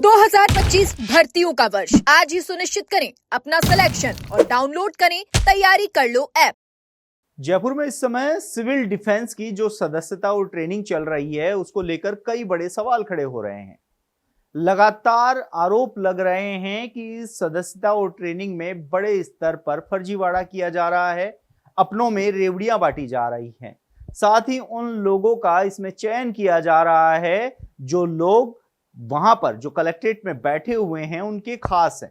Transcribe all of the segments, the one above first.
2025 भर्तियों का वर्ष आज ही सुनिश्चित करें अपना सिलेक्शन और डाउनलोड करें तैयारी कर लो ऐप। जयपुर में इस समय सिविल डिफेंस की जो सदस्यता और ट्रेनिंग चल रही है उसको लेकर कई बड़े सवाल खड़े हो रहे हैं। लगातार आरोप लग रहे हैं कि सदस्यता और ट्रेनिंग में बड़े स्तर पर फर्जीवाड़ा किया जा रहा है, अपनों में रेवड़ियां बांटी जा रही हैं। साथ ही उन लोगों का इसमें चयन किया जा रहा है जो लोग वहां पर जो कलेक्ट्रेट में बैठे हुए हैं उनके खास हैं।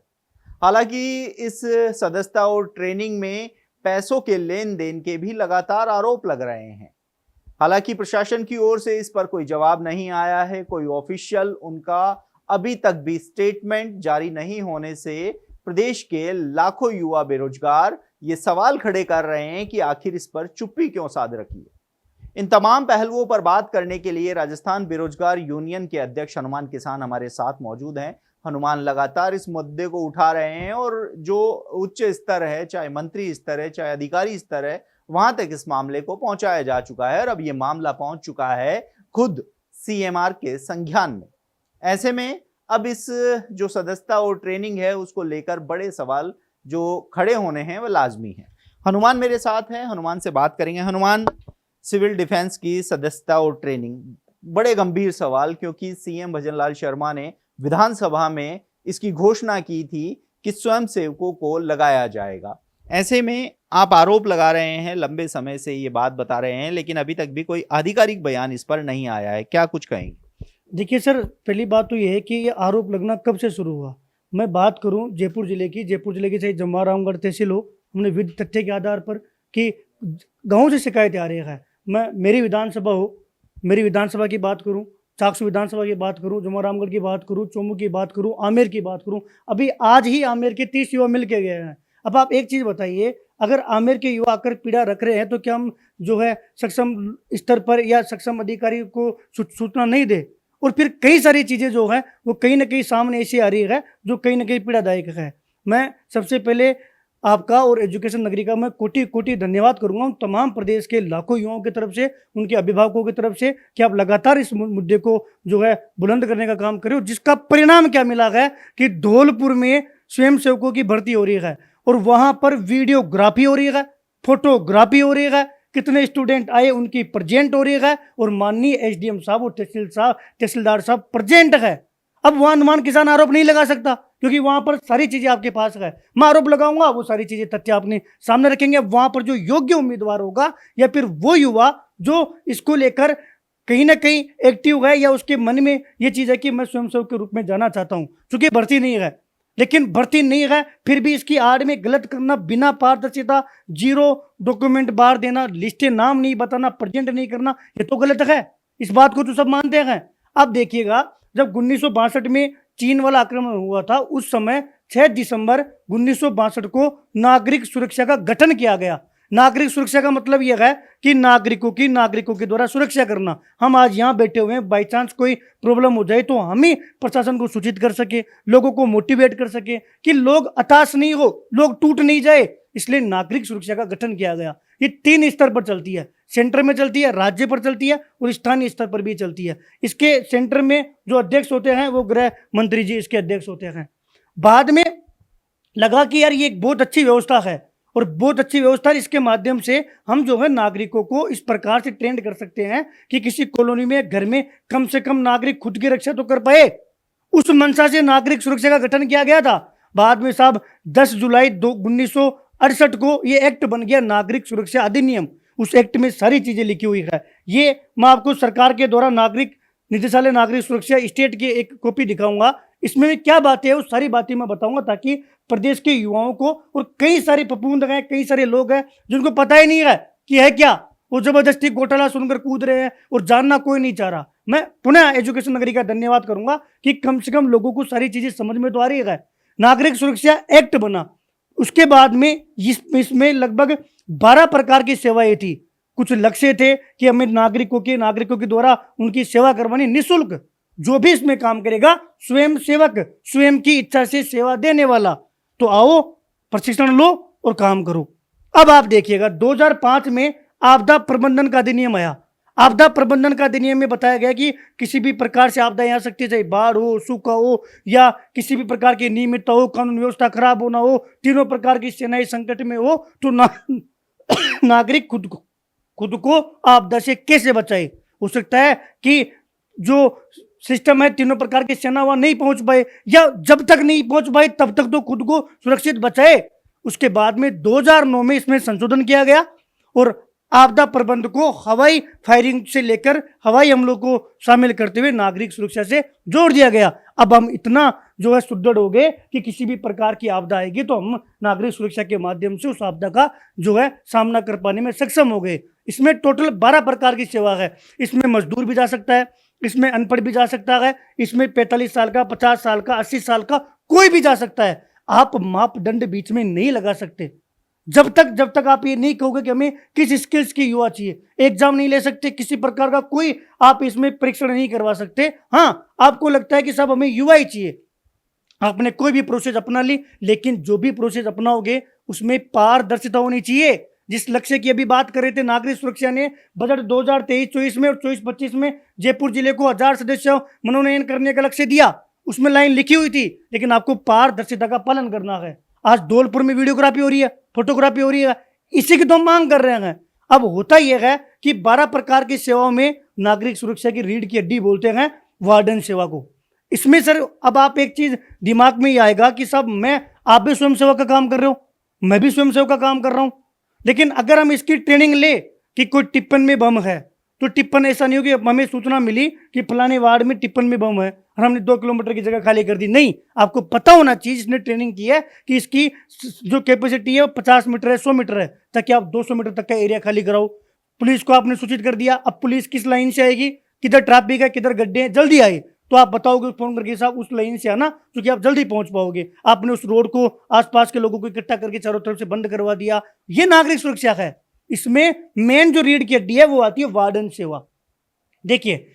हालांकि इस सदस्यता और ट्रेनिंग में पैसों के लेन देन के भी लगातार आरोप लग रहे हैं। हालांकि प्रशासन की ओर से इस पर कोई जवाब नहीं आया है, कोई ऑफिशियल उनका अभी तक भी स्टेटमेंट जारी नहीं होने से प्रदेश के लाखों युवा बेरोजगार ये सवाल खड़े कर रहे हैं कि आखिर इस पर चुप्पी क्यों साध रखी है। इन तमाम पहलुओं पर बात करने के लिए राजस्थान बेरोजगार यूनियन के अध्यक्ष हनुमान किसान हमारे साथ मौजूद हैं। हनुमान लगातार इस मुद्दे को उठा रहे हैं और जो उच्च स्तर है, चाहे मंत्री स्तर है, चाहे अधिकारी स्तर है, वहां तक इस मामले को पहुंचाया जा चुका है और अब ये मामला पहुंच चुका है खुद सीएमआर के संज्ञान में। ऐसे में अब इस जो सदस्यता और ट्रेनिंग है उसको लेकर बड़े सवाल जो खड़े होने हैं वो लाजमी है। हनुमान मेरे साथ हैं, हनुमान से बात करेंगे। हनुमान, सिविल डिफेंस की सदस्यता और ट्रेनिंग बड़े गंभीर सवाल, क्योंकि सीएम भजनलाल शर्मा ने विधानसभा में इसकी घोषणा की थी कि स्वयंसेवकों को लगाया जाएगा। ऐसे में आप आरोप लगा रहे हैं, लंबे समय से ये बात बता रहे हैं, लेकिन अभी तक भी कोई आधिकारिक बयान इस पर नहीं आया है, क्या कुछ कहेंगे? देखिए सर, पहली बात तो ये है कि ये आरोप लगना कब से शुरू हुआ। मैं बात करूं जयपुर जिले की चाहे जम्वा रामगढ़ तहसील हो, हमने विद तथ्य के आधार पर कि गाँव से शिकायतें आ रही है। मैं मेरी विधानसभा की बात करूं, चाकसू विधानसभा की बात करूं, जम्वा रामगढ़ की बात करूं, चोमू की बात करूं, आमेर की बात करूं, अभी आज ही आमेर के 30 युवा मिल के गए हैं। अब आप एक चीज़ बताइए, अगर आमेर के युवा आकर पीड़ा रख रहे हैं तो क्या हम जो है सक्षम स्तर पर या सक्षम अधिकारी को सूचना नहीं दे? और फिर कई सारी चीज़ें जो है वो कहीं ना कहीं सामने ऐसी आ रही है जो कहीं ना कहीं पीड़ादायक है। मैं सबसे पहले आपका और एजुकेशन नगरी का मैं कोटि कोटि धन्यवाद करूंगा उन तमाम प्रदेश के लाखों युवाओं की तरफ से, उनके अभिभावकों की तरफ से, कि आप लगातार इस मुद्दे को जो है बुलंद करने का काम करें। जिसका परिणाम क्या मिला है कि धौलपुर में स्वयंसेवकों की भर्ती हो रही है और वहां पर वीडियोग्राफी हो रही है, फोटोग्राफी हो रही है, कितने स्टूडेंट आए उनकी प्रेजेंट हो रही है और माननीय एसडीएम साहब और तहसीलदार साहब प्रेजेंट है। अब वहां हनुमान किसान आरोप नहीं लगा सकता क्योंकि वहां पर सारी चीजें आपके पास है। मैं आरोप लगाऊंगा, वो सारी चीजें तथ्य आपने सामने रखेंगे। वहां पर जो योग्य उम्मीदवार होगा या फिर वो युवा जो इसको लेकर कहीं ना कहीं एक्टिव है या उसके मन में ये चीज है कि मैं स्वयंसेवक के रूप में जाना चाहता हूं, चूंकि भर्ती नहीं है, लेकिन भर्ती नहीं है फिर भी इसकी आड़ में गलत करना, बिना पारदर्शिता, जीरो डॉक्यूमेंट बाहर देना, लिस्टें नाम नहीं बताना, प्रेजेंट नहीं करना, ये तो गलत है। इस बात को तो सब मानते हैं। अब देखिएगा, जब 1962 में चीन वाला आक्रमण हुआ था, उस समय 6 दिसंबर 1962 को नागरिक सुरक्षा का गठन किया गया। नागरिक सुरक्षा का मतलब यह है कि नागरिकों के द्वारा सुरक्षा करना। हम आज यहाँ बैठे हुए हैं, बाई चांस कोई प्रॉब्लम हो जाए तो हम ही प्रशासन को सूचित कर सके, लोगों को मोटिवेट कर सके कि लोग हताश नहीं हो, लोग टूट नहीं जाए। इसलिए नागरिक सुरक्षा का गठन किया गया। ये 3 स्तर पर चलती है, सेंटर में चलती है, राज्य पर चलती है और स्थानीय स्तर पर भी चलती है। इसके सेंटर में जो अध्यक्ष होते हैं वो गृह मंत्री जी इसके अध्यक्ष होते हैं। बाद में लगा कि यार ये एक बहुत अच्छी व्यवस्था है और बहुत अच्छी व्यवस्था, इसके माध्यम से हम जो है नागरिकों को इस प्रकार से ट्रेंड कर सकते हैं कि किसी कॉलोनी में, घर में कम से कम नागरिक खुद की रक्षा तो कर पाए। उस मंशा से नागरिक सुरक्षा का गठन किया गया था। बाद में साहब 10 जुलाई 1968 को ये एक्ट बन गया, नागरिक सुरक्षा अधिनियम। उस एक्ट में सारी चीजें लिखी हुई है। ये मैं आपको सरकार के द्वारा नागरिक निदेशालय नागरिक सुरक्षा स्टेट की एक कॉपी दिखाऊंगा। इसमें क्या बातें है, उस सारी बातें मैं बताऊंगा ताकि प्रदेश के युवाओं को, और कई सारे फफूंद हैं, कई सारे लोग हैं जिनको पता ही नहीं है कि है क्या, वो जबरदस्ती घोटाला सुनकर कूद रहे हैं और जानना कोई नहीं चाह रहा। मैं पुनः एजुकेशन नगरी का धन्यवाद करूंगा कि कम से कम लोगों को सारी चीजें समझ में तो आ रही है। नागरिक सुरक्षा एक्ट बना, उसके बाद में इसमें लगभग 12 प्रकार की सेवाएं थी। कुछ लक्ष्य थे कि हमें नागरिकों के द्वारा उनकी सेवा करवानी निःशुल्क। जो भी इसमें काम करेगा स्वयं सेवक, स्वयं की इच्छा से सेवा देने वाला, तो आओ प्रशिक्षण लो और काम करो। अब आप देखिएगा 2005 में आपदा प्रबंधन का अधिनियम आया। आपदा प्रबंधन का अधिनियम में बताया गया कि किसी भी प्रकार से आपदाएं आ सकती है, चाहे बाढ़ हो, सूखा हो या किसी भी प्रकार की नियमितता हो, कानून व्यवस्था खराब होना हो, तीनों प्रकार की सेनाएं संकट में हो तो नागरिक खुद को आपदा से कैसे बचाए। हो सकता है कि जो सिस्टम है तीनों प्रकार की सेना वहां नहीं पहुंच पाए, या जब तक नहीं पहुंच पाए तब तक तो खुद को सुरक्षित बचाए। उसके बाद में 2009 में इसमें संशोधन किया गया और आपदा प्रबंध को हवाई फायरिंग से लेकर हवाई हमलों को शामिल करते हुए नागरिक सुरक्षा से जोड़ दिया गया। अब हम इतना जो है सुदृढ़ हो गए कि किसी भी प्रकार की आपदा आएगी तो हम नागरिक सुरक्षा के माध्यम से उस आपदा का जो है सामना कर पाने में सक्षम हो गए। इसमें टोटल 12 प्रकार की सेवा है। इसमें मजदूर भी जा सकता है, इसमें अनपढ़ भी जा सकता है, इसमें 45 साल का, 50 साल का, 80 साल का कोई भी जा सकता है। आप मापदंड बीच में नहीं लगा सकते जब तक आप ये नहीं कहोगे कि हमें किस स्किल्स की युवा चाहिए। एग्जाम नहीं ले सकते, किसी प्रकार का कोई आप इसमें परीक्षण नहीं करवा सकते। हाँ, आपको लगता है कि सब हमें युवा ही चाहिए, आपने कोई भी प्रोसेस अपना ली, लेकिन जो भी प्रोसेस अपनाओगे उसमें पारदर्शिता होनी चाहिए। जिस लक्ष्य की अभी बात कर रहे थे, नागरिक सुरक्षा ने बजट 2023-24 में और 24-25 में जयपुर जिले को 1000 सदस्य मनोनयन करने का लक्ष्य दिया। उसमें लाइन लिखी हुई थी, लेकिन आपको पारदर्शिता का पालन करना है। आज धौलपुर में वीडियोग्राफी हो रही है, फोटोग्राफी हो रही है, इसी की तो मांग कर रहे हैं। अब होता यह है कि 12 प्रकार की सेवाओं में नागरिक सुरक्षा की रीढ़ की हड्डी बोलते हैं वार्डन सेवा को। इसमें सर अब आप एक चीज दिमाग में ही आएगा कि सब आप भी स्वयं सेवक का काम कर रहे हो, मैं भी स्वयं सेवक का काम कर रहा हूं, लेकिन अगर हम इसकी ट्रेनिंग ले कि कोई टिप्पन में बम है तो टिप्पन ऐसा नहीं हो कि हमें सूचना मिली कि फलाने वार्ड में टिप्पन में बम है और हमने 2 किलोमीटर की जगह खाली कर दी। नहीं, आपको पता होना चाहिए, इसने ट्रेनिंग की है कि इसकी जो कैपेसिटी है वो 50 मीटर है, 100 मीटर है, ताकि आप 200 मीटर तक का एरिया खाली कराओ। पुलिस को आपने सूचित कर दिया, अब पुलिस किस लाइन से आएगी, किधर ट्रैफिक है, किधर गड्ढे हैं, जल्दी आए तो आप बताओगे फोन करके साहब उस लाइन से आना, क्योंकि आप जल्दी पहुंच पाओगे। आपने उस रोड को आसपास के लोगों को इकट्ठा करके चारों तरफ से बंद करवा दिया। ये नागरिक सुरक्षा है। इसमें मेन जो रीढ़ की हड्डी है वो आती है वार्डन सेवा। देखिए,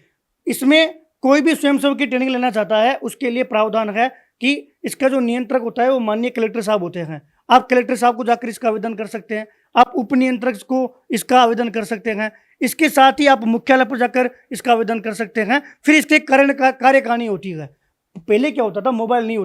इसमें कोई भी स्वयंसेवक की ट्रेनिंग लेना चाहता है उसके लिए प्रावधान है कि इसका जो नियंत्रक होता है वो माननीय कलेक्टर साहब होते हैं। आप कलेक्टर साहब को जाकर इसका आवेदन कर सकते हैं, आप उप नियंत्रक को इसका आवेदन कर सकते हैं, इसके साथ ही आप मुख्यालय पर जाकर इसका आवेदन कर सकते हैं। फिर इसके कार्यकारिणी होती है। पहले क्या होता था, मोबाइल नहीं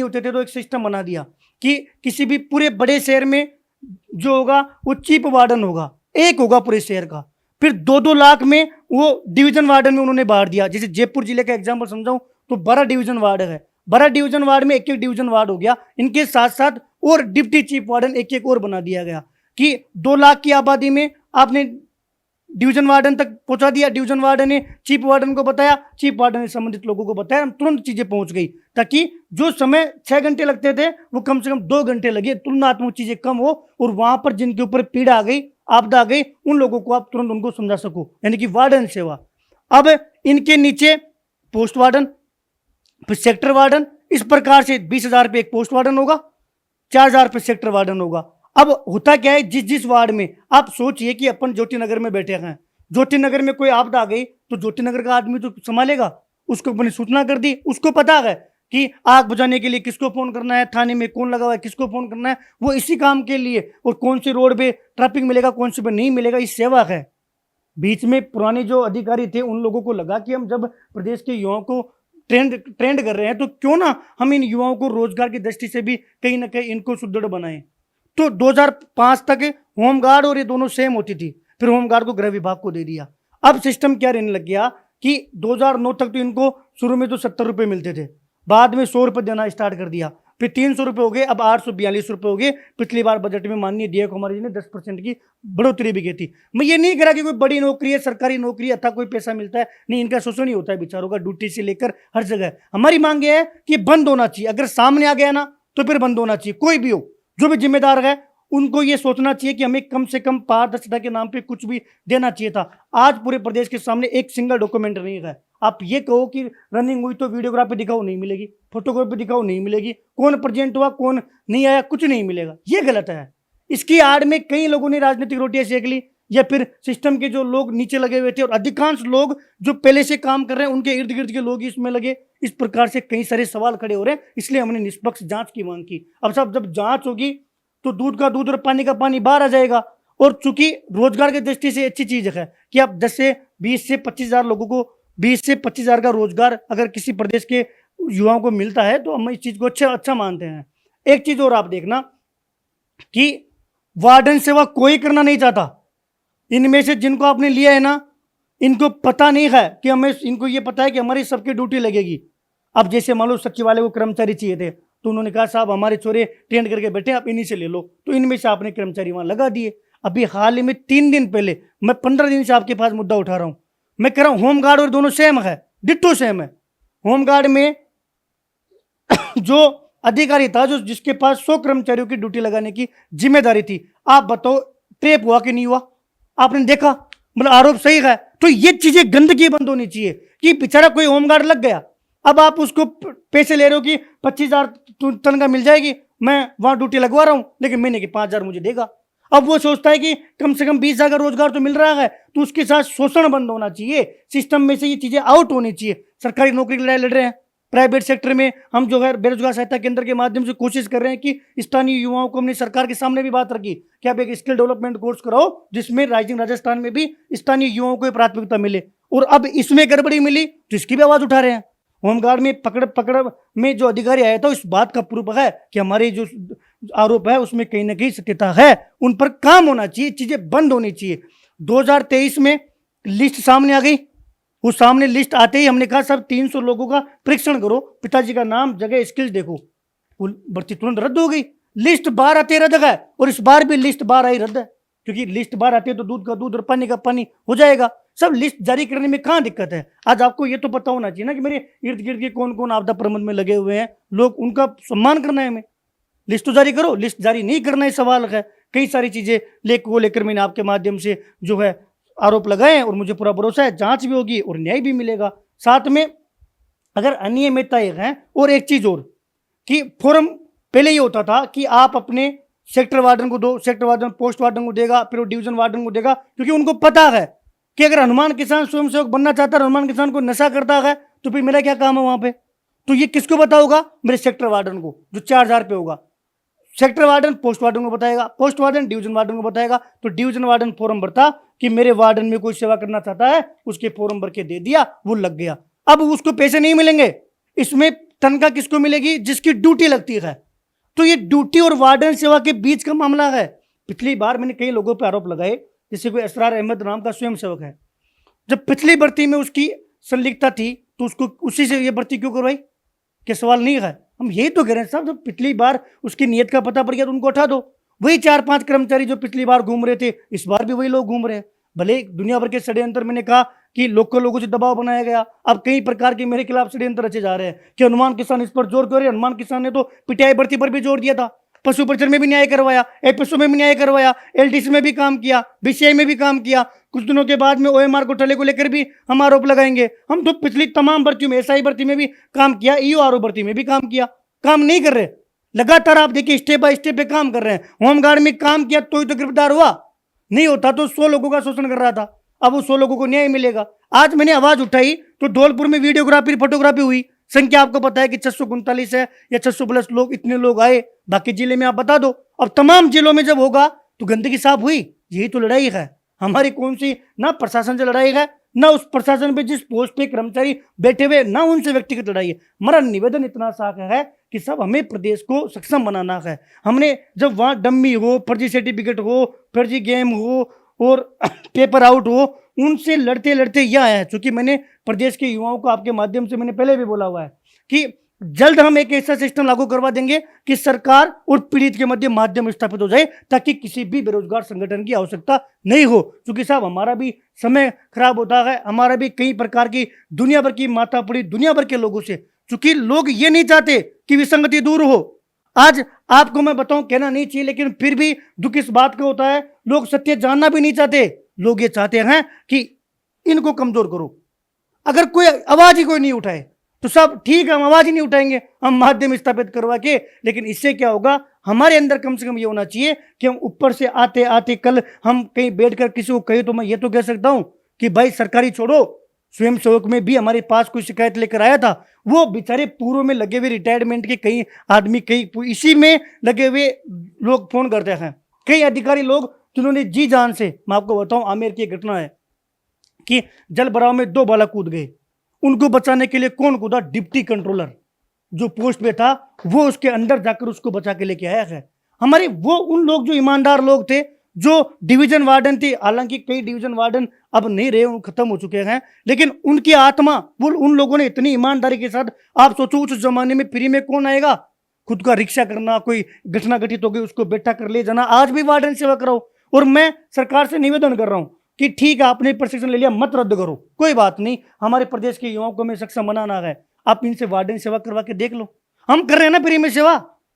होते थे तो एक सिस्टम बना दिया कि किसी भी पूरे बड़े शहर में जो होगा वो चीफ वार्डन होगा, एक होगा पूरे शहर का। फिर 2-2 लाख में वो डिवीजन वार्डन में उन्होंने बांट दिया। जैसे जयपुर जिले का एग्जाम्पल समझाऊं तो 12 डिवीजन वार्ड है, 12 डिवीजन वार्ड में एक डिवीजन वार्ड हो गया। इनके साथ साथ और डिप्टी चीफ वार्डन एक और बना दिया गया कि 2 लाख की आबादी में आपने डिवीजन वार्डन तक पहुंचा दिया। डिवीजन वार्डन ने चीफ वार्डन को बताया, चीफ वार्डन ने संबंधित लोगों को बताया, तुरंत चीजें पहुंच गई, ताकि जो समय 6 घंटे लगते थे वो कम से कम 2 घंटे लगे, तुलनात्मक चीजें कम हो और वहां पर जिनके ऊपर पीड़ा आ गई, आपदा आ गई, उन लोगों को आप तुरंत उनको समझा सको, यानी कि वार्डन सेवा। अब इनके नीचे पोस्ट वार्डन, फिर सेक्टर वार्डन, इस प्रकार से 20,000 रुपये एक पोस्ट वार्डन होगा, 4,000 रुपये सेक्टर वार्डन होगा। अब होता क्या है, जिस वार्ड में आप सोचिए कि अपन ज्योति नगर में बैठे हैं, ज्योति नगर में कोई आपदा आ गई तो ज्योति नगर का आदमी तो संभालेगा, उसको अपनी सूचना कर दी, उसको पता है कि आग बुझाने के लिए किसको फोन करना है, थाने में कौन लगा हुआ है, किसको फोन करना है, वो इसी काम के लिए, और कौन सी रोड पे ट्रैफिक मिलेगा, कौन सी पे नहीं मिलेगा, इस सेवा है। बीच में पुराने जो अधिकारी थे उन लोगों को लगा कि हम जब प्रदेश के युवाओं को ट्रेंड कर रहे हैं तो क्यों ना हम इन युवाओं को रोजगार की दृष्टि से भी कहीं ना कहीं इनको सुदृढ़ बनाएं। तो 2005 तक होमगार्ड और ये दोनों सेम होती थी, फिर होमगार्ड को गृह विभाग को दे दिया। अब सिस्टम क्या रहने लग गया कि 2009 तक तो इनको शुरू में तो 70 रुपये मिलते थे, बाद में 100 रुपये देना स्टार्ट कर दिया, फिर 300 रुपये हो गए, अब 842 रुपये हो गए। पिछली बार बजट में माननीय DA कुमार जी ने 10% की बढ़ोतरी भी की थी। मैं ये नहीं कह रहा कि कोई बड़ी नौकरी है, सरकारी नौकरी अथा कोई पैसा मिलता है, नहीं, इनका शोषण ही होता है बेचारों का, ड्यूटी से लेकर हर जगह। हमारी मांग ये है कि बंद होना चाहिए, अगर सामने आ गया ना तो फिर बंद होना चाहिए। कोई भी हो, जो भी जिम्मेदार है उनको ये सोचना चाहिए कि हमें कम से कम पारदर्शिता के नाम पे कुछ भी देना चाहिए था। आज पूरे प्रदेश के सामने एक सिंगल डॉक्यूमेंट नहीं है। आप ये कहो कि रनिंग हुई तो वीडियोग्राफी दिखाओ, नहीं मिलेगी, फोटोग्राफी दिखाओ, नहीं मिलेगी, कौन प्रेजेंट हुआ कौन नहीं आया कुछ नहीं मिलेगा, ये गलत है। इसकी आड़ में कई लोगों ने राजनीतिक रोटियां सेक ली, या फिर सिस्टम के जो लोग नीचे लगे हुए थे और अधिकांश लोग जो पहले से काम कर रहे हैं उनके इर्द गिर्द के लोग इसमें लगे। इस प्रकार से कई सारे सवाल खड़े हो रहे हैं, इसलिए हमने निष्पक्ष जांच की मांग की। अब साहब जब जांच होगी तो दूध का दूध और पानी का पानी बाहर आ जाएगा, और चूंकि रोजगार की दृष्टि से अच्छी चीज है कि आप 10 से 20 से 25,000 लोगों को 20 से 25,000 का रोजगार अगर किसी प्रदेश के युवाओं को मिलता है तो हम इस चीज को अच्छा मानते हैं। एक चीज और आप देखना कि वार्डन सेवा कोई करना नहीं चाहता। इनमें से जिनको आपने लिया है ना, इनको पता नहीं है कि हमें, इनको ये पता है कि हमारी सबकी ड्यूटी लगेगी। अब जैसे मान लो सचिवालय को कर्मचारी चाहिए थे तो उन्होंने कहा साहब हमारे चोरे ट्रेंड करके बैठे, आप इन्हीं से ले लो, तो इनमें से आपने कर्मचारी वहां लगा दिए। अभी हाल ही में 3 दिन पहले, मैं 15 दिन से आपके पास मुद्दा उठा रहा हूं, मैं कह रहा हूं होमगार्ड और दोनों सेम है, डिट्टो सेम है। होमगार्ड में जो अधिकारी था, जो जिसके पास 100 कर्मचारियों की ड्यूटी लगाने की जिम्मेदारी थी, आप बताओ ट्रेप हुआ कि नहीं हुआ? आपने देखा? मतलब आरोप सही है। तो ये चीजें गंदगी बंद होनी चाहिए कि बेचारा कोई होमगार्ड लग गया, अब आप उसको पैसे ले रहे हो कि 25,000 तनख्वाह मिल जाएगी, मैं वहां ड्यूटी लगवा रहा हूं, लेकिन महीने के 5,000 मुझे देगा। अब वो सोचता है कि कम से कम 20,000 का रोजगार तो मिल रहा है, तो उसके साथ शोषण बंद होना चाहिए, सिस्टम में से ये चीजें आउट होनी चाहिए। सरकारी नौकरी की लड़ाई लड़ रहे हैं, प्राइवेट सेक्टर में हम जो है बेरोजगार सहायता केंद्र के माध्यम से कोशिश कर रहे हैं कि स्थानीय युवाओं को, हमने सरकार के सामने भी बात रखी कि आप एक स्किल डेवलपमेंट कोर्स कराओ जिसमें राइजिंग राजस्थान में भी स्थानीय युवाओं को प्राथमिकता मिले, और अब इसमें गड़बड़ी मिली तो इसकी भी आवाज उठा रहे हैं। होमगार्ड में पकड़ में जो अधिकारी आया था, इस बात का प्रूफ है कि हमारे जो आरोप है उसमें कहीं ना कहीं सत्यता है, उन पर काम होना चाहिए, चीजें बंद होनी चाहिए। 2023 में लिस्ट सामने आ गई, उस सामने लिस्ट आते ही हमने कहा सब 300 लोगों का परीक्षण करो, पिताजी का नाम, जगह, स्किल्स देखो, वो भर्ती तुरंत रद्द हो गई। लिस्ट बार आते रद्द है, और इस बार भी लिस्ट बार आई रद्द है, क्योंकि लिस्ट बार आती है तो दूध का दूध और पानी का पानी हो जाएगा। सब लिस्ट जारी करने में कहाँ दिक्कत है? आज आपको ये तो पता होना चाहिए ना कि मेरे इर्द गिर्द के कौन कौन आपदा प्रबंधन में लगे हुए हैं लोग, उनका सम्मान करना है हमें। लिस्ट तो जारी करो, लिस्ट जारी नहीं करना ही सवाल है। कई सारी चीजें लेकर मैंने आपके माध्यम से जो है आरोप लगाए, और मुझे पूरा भरोसा है जांच भी होगी और न्याय भी मिलेगा। साथ में अगर अनियमितताएं हैं, और एक चीज और कि फॉर्म पहले ये होता था कि आप अपने सेक्टर वार्डन को दो, सेक्टर वार्डन पोस्ट वार्डन को देगा, फिर वो डिवीजन वार्डन को देगा, क्योंकि उनको पता है कि अगर हनुमान किसान स्वयंसेवक बनना चाहता है, हनुमान किसान को नशा करता है, तो फिर मेरा क्या काम है वहां पे? तो ये किसको बताओगा? मेरे सेक्टर वार्डन को, जो 4,000 पे होगा। सेक्टर वार्डन पोस्ट वार्डन को बताएगा, पोस्ट वार्डन डिवीजन वार्डन को बताएगा, तो डिवीजन वार्डन फॉर्म भरता कि मेरे वार्डन में कोई सेवा करना चाहता है, उसके फॉर्म भर के दे दिया, वो लग गया। अब उसको पैसे नहीं मिलेंगे, इसमें तनख्वाह किसको मिलेगी? जिसकी ड्यूटी लगती है। तो ये ड्यूटी और वार्डन सेवा के बीच का मामला है। पिछली बार मैंने कई लोगों पर आरोप लगाए, जैसे कोई असरार अहमद नाम का स्वयंसेवक है, जब पिछली भर्ती में उसकी संलिग्धता थी तो उसको उसी से ये भर्ती क्यों करवाई? क्या सवाल नहीं है? हम यही तो कह रहे हैं साहब, जब पिछली बार उसकी नीयत का पता पड़ गया तो उनको उठा दो। वही 4-5 कर्मचारी जो पिछली बार घूम रहे थे, इस बार भी वही लोग घूम रहे हैं। भले दुनिया भर के षड्यंत्र, मैंने कहा कि लोगों से दबाव बनाया गया, अब कई प्रकार के मेरे खिलाफ षड्यंत्र रचे जा रहे हैं कि हनुमान किसान इस पर जोर कर रहे हैं। हनुमान किसान ने तो पीटीआई भर्ती पर भी जोर दिया था, पशु परिचर में भी न्याय करवाया, एपीएसओ में भी न्याय करवाया, एलडीसी में भी काम किया, बीसीआई में भी काम किया। कुछ दिनों के बाद में ओएमआर घोटाले को लेकर भी हम आरोप लगाएंगे। हम तो पिछली तमाम भर्तियों में, एसआई भर्ती में भी काम किया, ईओआरओ भर्ती में भी काम किया। काम नहीं कर रहे, लगातार आप देखिए स्टेप बाय स्टेप पे काम कर रहे हैं। होमगार्ड में काम किया तो ही तो गिरफ्तार हुआ, नहीं होता तो 100 लोगों का शोषण कर रहा था। अब वो 100 लोगों को न्याय मिलेगा। आज मैंने आवाज उठाई तो धौलपुर में वीडियोग्राफी फोटोग्राफी हुई, संख्या आपको पता है कि 639 है या 600 प्लस लोग, इतने लोग आए। बाकी जिले में आप बता दो, अब तमाम जिलों में जब होगा तो गंदगी साफ हुई। यही तो लड़ाई है हमारी। कौन सी ना प्रशासन से लड़ाई है, ना उस प्रशासन पे जिस पोस्ट पे कर्मचारी बैठे हुए, ना उनसे व्यक्तिगत लड़ाई है। हमारा निवेदन इतना साफ है कि सब हमें प्रदेश को सक्षम बनाना है। हमने जब वहां डम्मी हो, फर्जी सर्टिफिकेट हो, फर्जी गेम हो और पेपर आउट हो, उनसे लड़ते लड़ते यह आया है। चूंकि मैंने प्रदेश के युवाओं को आपके माध्यम से मैंने पहले भी बोला हुआ है कि जल्द हम एक ऐसा सिस्टम लागू करवा देंगे कि सरकार और पीड़ित के मध्य माध्यम स्थापित हो जाए, ताकि किसी भी बेरोजगार संगठन की आवश्यकता नहीं हो। क्योंकि साहब हमारा भी समय खराब होता है, हमारा भी कई प्रकार की दुनिया भर की माता पड़ी दुनिया भर के लोगों से, क्योंकि लोग ये नहीं चाहते कि विसंगति दूर हो। आज आपको मैं बताऊं, कहना नहीं चाहिए, लेकिन फिर भी दुख इस बात का होता है, लोग सत्य जानना भी नहीं चाहते। लोग ये चाहते हैं कि इनको कमजोर करो। अगर कोई आवाज ही कोई नहीं उठाए तो सब ठीक है, हम आवाज ही नहीं उठाएंगे, हम माध्यम स्थापित करवा के। लेकिन इससे क्या होगा, हमारे अंदर कम से कम ये होना चाहिए कि हम ऊपर से आते आते, कल हम कहीं बैठकर किसी को कहे तो मैं ये तो कह सकता हूं कि भाई सरकारी छोड़ो, स्वयंसेवक में भी हमारे पास कोई शिकायत लेकर आया था, वो बेचारे पूर्व में लगे हुए रिटायरमेंट के कई आदमी, कई इसी में लगे हुए लोग फोन करते हैं, कई अधिकारी लोग जिन्होंने जी जान से, मैं आपको बताऊं, आमेर की एक घटना है कि जल भराव में 2 बालक कूद गए, उनको बचाने के लिए कौन कूदा? डिप्टी कंट्रोलर जो पोस्ट पे था, वो उसके अंदर जाकर उसको बचा के लेके आया है। हमारे वो उन लोग जो ईमानदार लोग थे, जो डिवीजन वार्डन थे, हालांकि कई डिवीजन वार्डन अब नहीं रहे, वो खत्म हो चुके हैं, लेकिन उनकी आत्मा, वो उन लोगों ने इतनी ईमानदारी के साथ, आप सोचो उस जमाने में फ्री में कौन आएगा? खुद का रिक्शा करना, कोई घटना घटित हो गई उसको बैठा कर ले जाना, आज भी वार्डन सेवा कराओ। और मैं सरकार से निवेदन कर रहा हूं कि ठीक है, आपने प्रशिक्षण ले लिया, मत रद्द करो, कोई बात नहीं, हमारे प्रदेश के युवाओं को में सक्षम बनाना है, आप इनसे वार्डन सेवा करवा के देख लो। हम कर रहे हैं ना फ्री में सेवा,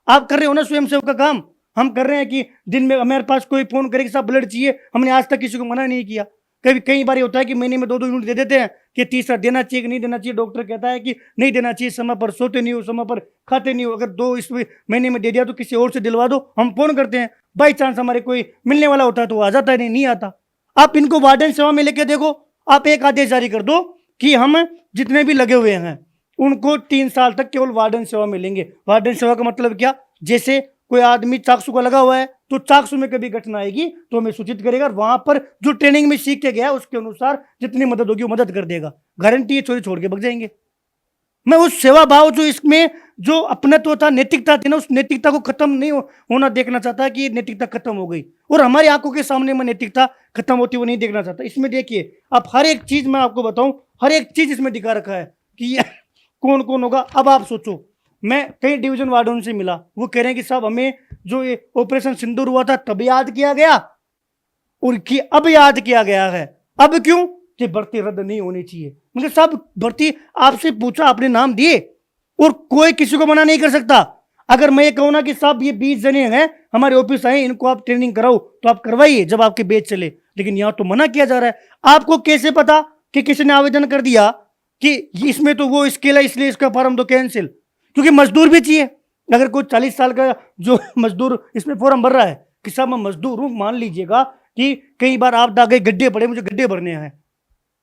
आप कर रहे हो ना स्वयं सेवक का काम। हम कर रहे हैं कि दिन में हमारे पास कोई फोन करे कि साहब ब्लड चाहिए, हमने आज तक किसी को मना नहीं किया। कई बार होता है कि महीने में 2-2 यूनिट दे देते हैं कि तीसरा देना चाहिए कि नहीं देना चाहिए, डॉक्टर कहता है कि नहीं देना चाहिए, समय पर सोते नहीं हो, समय पर खाते नहीं हो, अगर 2 इस महीने में दे दिया तो किसी और से दिलवा दो। हम फोन करते हैं, बाई चांस हमारे कोई मिलने वाला होता है तो वो आ जाता है, नहीं आता। आप इनको वार्डन सेवा में लेके देखो, आप एक आदेश जारी कर दो कि हम जितने भी लगे हुए हैं उनको 3 साल तक केवल वार्डन सेवा मिलेंगे। वार्डन सेवा का मतलब क्या? जैसे कोई आदमी चाकसू का लगा हुआ है तो चाकसू में कभी घटना आएगी तो हमें सूचित करेगा, और वहां पर जो ट्रेनिंग में सीख के गया उसके अनुसार जितनी मदद होगी वो मदद कर देगा। गारंटी है, चोरी छोड़ के भाग जाएंगे। मैं उस सेवा भाव जो इसमें जो अपनत्व था, नैतिकता थी ना, उस नैतिकता को खत्म नहीं होना देखना चाहता कि नैतिकता खत्म हो गई, और हमारी आंखों के सामने में नैतिकता खत्म होती वो नहीं देखना चाहता। इसमें देखिए, आप हर एक चीज, मैं आपको बताऊं, हर एक चीज इसमें दिखा रखा है कि कौन कौन होगा। अब आप सोचो, मैं कई डिवीजन वार्डों से मिला, वो कह रहे हैं कि साहब हमें जो ये ऑपरेशन सिंदूर हुआ था तब याद किया गया, और कि अब याद किया गया है। अब क्यों? कि भर्ती रद्द नहीं होनी चाहिए। मतलब साहब, भर्ती आपसे पूछा, आपने नाम दिए, और कोई किसी को मना नहीं कर सकता। अगर मैं ये कहूँ ना कि साहब ये 20 जने हैं हमारे ऑफिस आए, इनको आप ट्रेनिंग कराओ, तो आप करवाइए जब आपके बैच चले, लेकिन यहां तो मना किया जा रहा है। आपको कैसे पता कि किसी ने आवेदन कर दिया कि इसमें तो वो स्किल है इसलिए इसका फॉर्म तो कैंसिल? क्योंकि मजदूर भी चाहिए। अगर कोई 40 साल का जो मजदूर इसमें फॉर्म भर रहा है कि साहब मैं मजदूर हूं, मान लीजिएगा कि कई बार आपदा आ गई, गड्ढे पड़े, मुझे गड्ढे भरने हैं,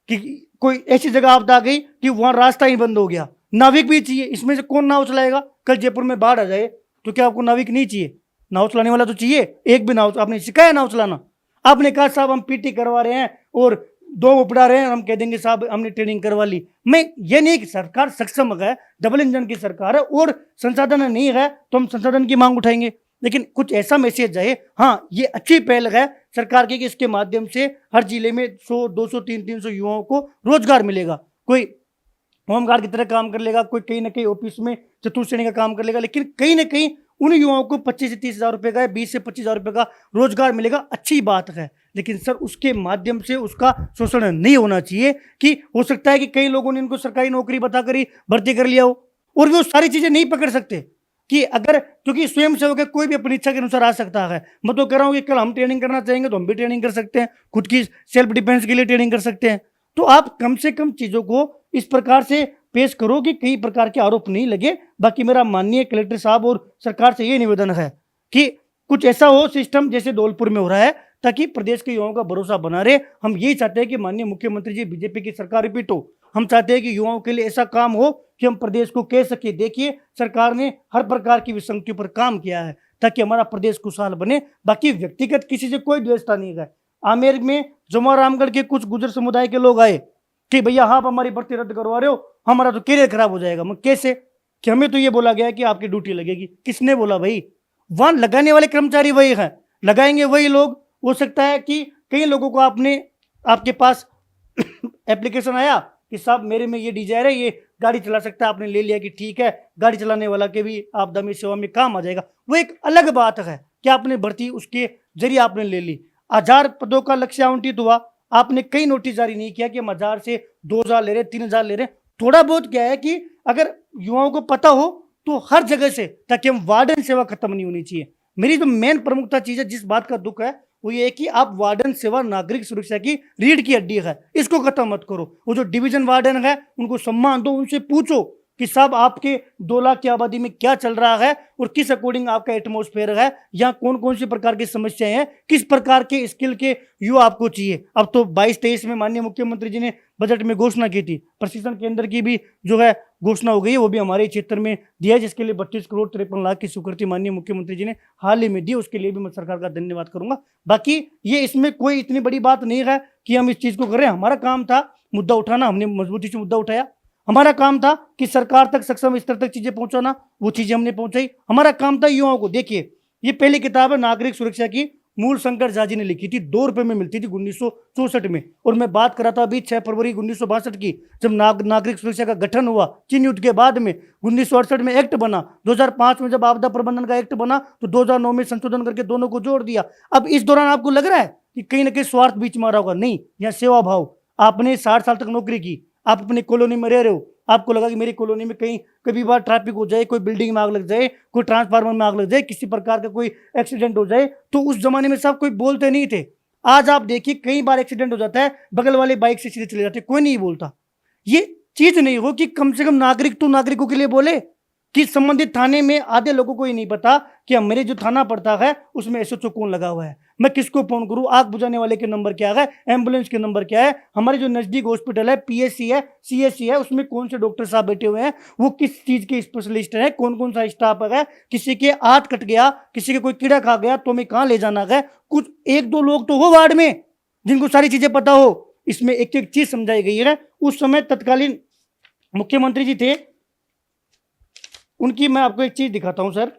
कि कोई ऐसी जगह आपदा आ गई कि वहां रास्ता ही बंद हो गया, नाविक भी चाहिए। इसमें से कौन नाव चलाएगा? कल जयपुर में बाढ़ आ जाए तो क्या आपको नाविक नहीं चाहिए? नाव चलाने वाला तो चाहिए। एक भी नाव आपने सिखाया नाव चलाना? आपने कहा साहब हम पीटी करवा रहे हैं और 2 उपड़ा रहे हैं, हम कह देंगे साहब हमने ट्रेनिंग करवा ली। मैं ये नहीं कि सरकार सक्षम है, डबल इंजन की सरकार है और संसाधन नहीं है तो हम संसाधन की मांग उठाएंगे, लेकिन कुछ ऐसा मैसेज जाए, हाँ ये अच्छी पहल है सरकार की कि इसके माध्यम से हर जिले में 100, 200, 300 युवाओं को रोजगार मिलेगा। कोई होमगार्ड की तरह काम कर लेगा, कोई कहीं ना कहीं ऑफिस में चतुर्थ श्रेणी का काम कर लेगा, लेकिन कहीं ना कहीं उन युवाओं को 25 से 30 हजार रुपए का, 20 से 25 हजार रुपए का रोजगार मिलेगा। अच्छी बात है, लेकिन सर उसके माध्यम से उसका शोषण नहीं होना चाहिए। कि हो सकता है कि कई लोगों ने इनको सरकारी नौकरी बताकर ही भर्ती कर लिया हो और वो सारी चीजें नहीं पकड़ सकते। कि अगर, क्योंकि स्वयं सेवक है, कोई भी अपनी इच्छा के अनुसार आ सकता है। मैं तो कह रहा हूं कि कल हम ट्रेनिंग करना चाहेंगे तो हम भी ट्रेनिंग कर सकते हैं, खुद की सेल्फ डिफेंस के लिए ट्रेनिंग कर सकते हैं। तो आप कम से कम चीजों को इस प्रकार से पेश करो कि कई प्रकार के आरोप नहीं लगे। बाकी मेरा माननीय कलेक्टर साहब और सरकार से ये निवेदन है कि कुछ ऐसा हो सिस्टम जैसे धौलपुर में हो रहा है, ताकि प्रदेश के युवाओं का भरोसा बना रहे। हम यही चाहते हैं कि माननीय मुख्यमंत्री जी, बीजेपी की सरकार रिपीट हो। हम चाहते हैं कि युवाओं के लिए ऐसा काम हो कि हम प्रदेश को कह सके, देखिए सरकार ने हर प्रकार की विसंगतियों पर काम किया है ताकि हमारा प्रदेश खुशहाल बने। बाकी व्यक्तिगत किसी से कोई द्वेषता नहीं है। आमेर में जमुआ रामगढ़ के कुछ गुर्जर समुदाय के लोग आए कि भैया आप हमारी भर्ती रद्द करवा रहे हो, हमारा तो करियर खराब हो जाएगा। मैं कैसे? कि हमें तो ये बोला गया कि आपकी ड्यूटी लगेगी। किसने बोला भाई? वहां लगाने वाले कर्मचारी वही हैं, लगाएंगे वही लोग। हो सकता है कि कई लोगों को आपके पास एप्लीकेशन आया कि साहब मेरे में ये डिजायर है, ये गाड़ी चला सकता है, आपने ले लिया कि ठीक है, गाड़ी चलाने वाला के भी आपदा में सेवा में काम आ जाएगा। वो एक अलग बात है कि आपने भर्ती उसके जरिए आपने ले ली। 1000 पदों का लक्ष्य आवंटित हुआ, आपने कई नोटिस जारी नहीं किया कि हम 1000 से 2000 ले रहे, 3000 ले रहे। थोड़ा बहुत क्या है कि अगर युवाओं को पता हो तो हर जगह से, ताकि हम वार्डन सेवा खत्म नहीं होनी चाहिए। मेरी जो मेन प्रमुखता चीज है, जिस बात का दुख है वो ये है कि आप वार्डन सेवा नागरिक सुरक्षा की रीढ़ की हड्डी है, इसको खत्म मत करो। वो जो डिवीजन वार्डन है उनको सम्मान दो, उनसे पूछो कि साहब आपके 2 लाख की आबादी में क्या चल रहा है और किस अकॉर्डिंग आपका एटमोस्फेयर है, यहाँ कौन कौन सी प्रकार की समस्याएं हैं, किस प्रकार के स्किल के युवा आपको चाहिए। अब तो 22-23 में माननीय मुख्यमंत्री जी ने बजट में घोषणा की थी प्रशिक्षण केंद्र की भी जो है घोषणा हो गई है, वो भी हमारे क्षेत्र में दिया है, जिसके लिए 32 करोड़ 53 लाख की स्वीकृति माननीय मुख्यमंत्री जी ने हाल ही में दी। उसके लिए भी मैं सरकार का धन्यवाद करूंगा। बाकी ये इसमें कोई इतनी बड़ी बात नहीं है कि हम इस चीज़ को कर रहे हैं। हमारा काम था मुद्दा उठाना, हमने मजबूती से मुद्दा उठाया। हमारा काम था कि सरकार तक सक्षम स्तर तक चीज़ें पहुंचाना, वो चीज़ें हमने पहुंचाई। हमारा काम था युवाओं को, देखिए ये पहली किताब है नागरिक सुरक्षा की, मूल शंकर झा जी ने लिखी थी, 2 रुपए में मिलती थी 1964 में। और मैं बात कर रहा था अभी 6 फरवरी 1962 की, जब नागरिक सुरक्षा का गठन हुआ चीन युद्ध के बाद में। 1968 में एक्ट बना, 2005 में जब आपदा प्रबंधन का एक्ट बना तो 2009 में संशोधन करके दोनों को जोड़ दिया। अब इस दौरान आपको लग रहा है कि कहीं ना कहीं स्वार्थ बीच में आ रहा होगा? नहीं, यहाँ सेवा भाव। आपने 60 साल तक नौकरी की, आप अपनी कॉलोनी में रह रहे हो, आपको लगा कि मेरी कॉलोनी में कहीं कभी बार ट्रैफिक हो जाए, कोई बिल्डिंग में आग लग जाए, कोई ट्रांसफार्मर में आग लग जाए, किसी प्रकार का कोई एक्सीडेंट हो जाए, तो उस जमाने में सब कोई बोलते नहीं थे। आज आप देखिए कई बार एक्सीडेंट हो जाता है, बगल वाले बाइक से सीधे चले जाते, कोई नहीं बोलता। ये चीज नहीं हो कि कम से कम नागरिक तो नागरिकों के लिए बोले कि संबंधित थाने में आधे लोगों को ही नहीं पता कि अब मेरे जो थाना पड़ता है उसमें एसएचओ कौन लगा हुआ है, मैं किसको फोन करूं, आग बुझाने वाले के नंबर क्या है, एम्बुलेंस के नंबर क्या है, हमारे जो नजदीक हॉस्पिटल है, पीएससी है, सीएससी है, उसमें कौन से डॉक्टर साहब बैठे हुए हैं, वो किस चीज के स्पेशलिस्ट हैं, कौन कौन सा स्टाफ है, किसी के हाथ कट गया, किसी के कोई कीड़ा खा गया तो हमें कहाँ ले जाना है। कुछ 1-2 लोग तो हो वार्ड में जिनको सारी चीजें पता हो। इसमें एक एक चीज समझाई गई है। उस समय तत्कालीन मुख्यमंत्री जी थे, उनकी मैं आपको एक चीज दिखाता हूं सर।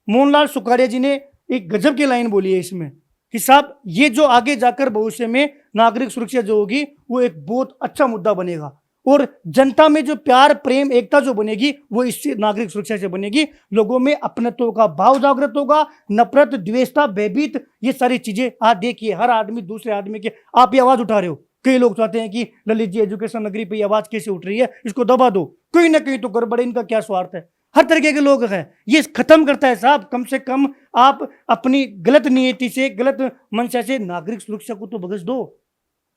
मोहनलाल सुखाड़िया जी ने एक गजब की लाइन बोली है इसमें कि साहब ये जो आगे जाकर भविष्य में नागरिक सुरक्षा जो होगी वो एक बहुत अच्छा मुद्दा बनेगा, और जनता में जो प्यार प्रेम एकता जो बनेगी वो इससे नागरिक सुरक्षा से बनेगी। लोगों में अपनत्व का भाव जागृत होगा, नफरत द्वेषता भयभीत ये सारी चीजें आज देखिए हर आदमी दूसरे आदमी के, आप ये आवाज उठा रहे हो, कई लोग चाहते हैं कि ललित जी एजुकेशन नगरी पे आवाज कैसे उठ रही है, इसको दबा दो, कहीं ना कहीं तो गड़बड़, इनका क्या स्वार्थ है। हर तरीके के लोग हैं, ये खत्म करता है साहब। कम से कम आप अपनी गलत नियति से गलत मंशा से नागरिक सुरक्षा को तो बख्श दो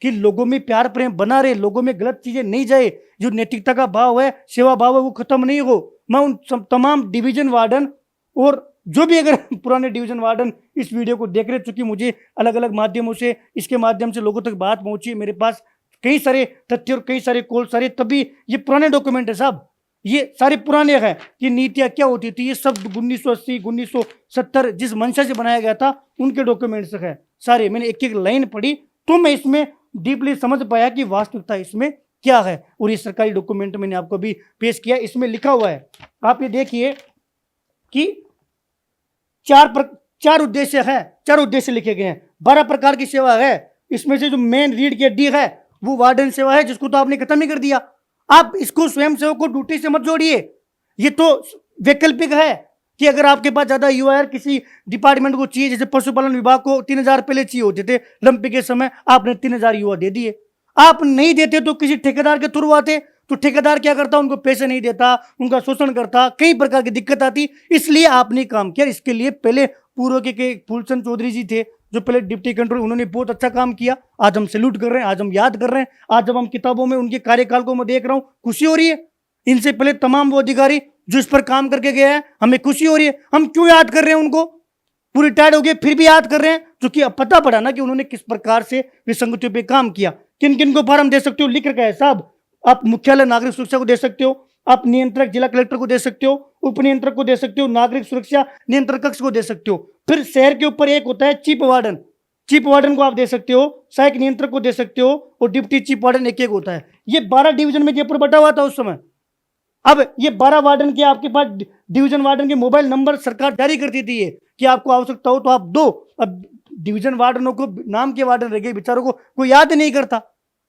कि लोगों में प्यार प्रेम बना रहे, लोगों में गलत चीजें नहीं जाए, जो नैतिकता का भाव है, सेवा भाव है, वो खत्म नहीं हो। मैं उन तमाम डिवीजन वार्डन और जो भी अगर पुराने डिवीजन वार्डन इस वीडियो को देख रहे, चूंकि मुझे अलग अलग माध्यमों से इसके माध्यम से लोगों तक बात पहुंची, मेरे पास कई सारे तथ्य और कई सारे कॉल सारे, तभी ये पुराने डॉक्यूमेंट है साहब, ये सारे पुराने हैं कि नीतियां क्या होती थी, ये सब 1980 1970 जिस मंशा से बनाया गया था उनके डॉक्यूमेंट्स है सारे। मैंने एक एक लाइन पढ़ी तो मैं इसमें डीपली समझ पाया कि वास्तविकता इसमें क्या है, और ये सरकारी डॉक्यूमेंट मैंने आपको भी पेश किया। इसमें लिखा हुआ है, आप ये देखिए कि 4 उद्देश्य है, 4 उद्देश्य लिखे गए हैं, 12 प्रकार की सेवा है। इसमें से जो मेन रीड के डी है वो वार्डन सेवा है, जिसको तो आपने खत्म ही कर दिया। आप इसको स्वयं सेवक को ड्यूटी से मत जोड़िए, ये तो वैकल्पिक है कि अगर आपके पास ज्यादा युवा है, किसी डिपार्टमेंट को चाहिए, जैसे पशुपालन विभाग को 3000 पहले चाहिए होते थे लंपी के समय, आपने 3000 युवा दे दिए। आप नहीं देते तो किसी ठेकेदार के थ्रू आते, तो ठेकेदार क्या करता, उनको पैसे नहीं देता, उनका शोषण करता, कई प्रकार की दिक्कत आती, इसलिए आपने काम किया। इसके लिए पहले पूर्व के फूलचंद चौधरी जी थे जो पहले डिप्टी कंट्रोल, उन्होंने बहुत अच्छा काम किया, आज हम सैल्यूट कर रहे हैं, आज हम याद कर रहे हैं। आज जब हम किताबों में उनके कार्यकाल को मैं देख रहा हूं, खुशी हो रही है। इनसे पहले तमाम वो अधिकारी जो इस पर काम करके गए हैं, हमें खुशी हो रही है। हम क्यों याद कर रहे हैं उनको, पूरी रिटायर्ड हो गए फिर भी याद कर रहे हैं, क्योंकि अब पता पड़ा ना कि उन्होंने किस प्रकार से विसंगतियों पे काम किया। किन किन को फॉर्म दे सकते हो, लिख रखा है साहब। आप मुख्यालय नागरिक सुरक्षा को दे सकते हो, आप नियंत्रक जिला कलेक्टर को दे सकते हो, उप नियंत्रक को दे सकते हो, नागरिक सुरक्षा नियंत्रण कक्ष को दे सकते हो। फिर शहर के ऊपर एक होता है चीफ वार्डन, चीफ वार्डन को आप दे सकते हो, सहायक नियंत्रक को दे सकते हो, और डिप्टी चीफ वार्डन एक होता है। ये 12 डिवीजन में जयपुर बटा हुआ था उस समय। अब ये 12 वार्डन के आपके पास डिवीजन वार्डन के मोबाइल नंबर सरकार जारी करती थी कि आपको आवश्यकता हो तो आप दो। अब डिवीजन वार्डनों को नाम के वार्डन रह गए, बेचारों को कोई याद नहीं करता।